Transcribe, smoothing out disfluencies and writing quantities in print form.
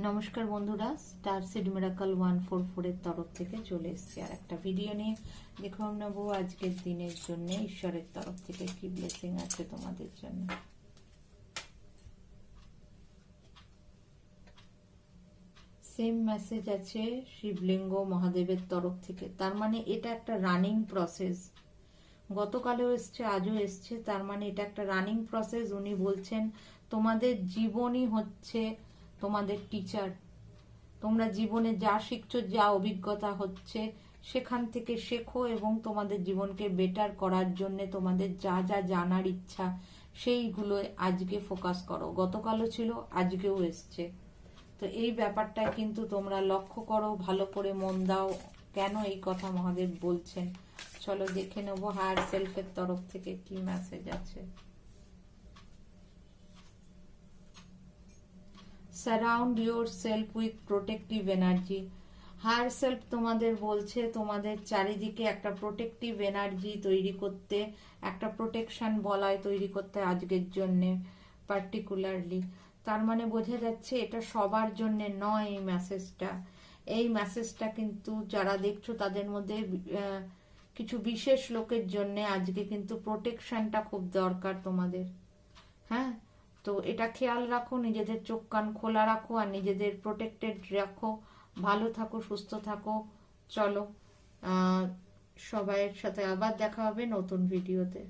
নমস্কার বন্ধুরা, star seed miracle 144 এর তরফ থেকে চলে এসেছি আর একটা ভিডিও নিয়ে। দেখুন নেবো আজকের দিনের জন্য ঈশ্বরের তরফ থেকে কি ব্লেসিং আছে তোমাদের জন্য। সেম মেসেজ আছে শিবলিঙ্গ মহাদেবের তরফ থেকে, তার মানে এটা একটা রানিং প্রসেস। গতকালেও এসছে, আজও এসছে, তার মানে এটা একটা রানিং প্রসেস। উনি বলছেন তোমাদের জীবনই হচ্ছে তোমাদের টিচার। তোমরা জীবনে যা শিখছো, যা অভিজ্ঞতা হচ্ছে, সেখান থেকে শেখো এবং তোমাদের জীবনকে বেটার করার জন্য তোমাদের যা যা জানার ইচ্ছা সেইগুলো আজকে ফোকাস করো। গতকালও ছিল, আজকেও এসছে। তো এই ব্যাপারটা কিন্তু তোমরা লক্ষ্য করো, ভালো করে মন দাও কেন এই কথা মহাদেব বলছেন। চলো দেখে নেবো হায়ার সেলফের তরফ থেকে কি মেসেজ আছে। Surround yourself with protective energy. Higher self তোমাদের বলছে তোমাদের চারিদিকে একটা প্রোটেক্টিভ এনার্জি তৈরি করতে, একটা প্রোটেকশন বলয় তৈরি করতে আজকের জন্যে পার্টিকুলারলি। তার মানে বোঝা যাচ্ছে এটা সবার জন্য নয়। এই মেসেজটা কিন্তু যারা দেখছো তাদের মধ্যে কিছু বিশেষ লোকের জন্য আজকে কিন্তু প্রোটেকশনটা খুব দরকার তোমাদের। হ্যাঁ, তো এটা খেয়াল রাখো, নিজেদের চোখ কান খোলা রাখো আর নিজেদের প্রোটেক্টেড রাখো। ভালো থাকো, সুস্থ থাকো। চলো, সবাইয়ের সাথে আবার দেখা হবে নতুন ভিডিওতে।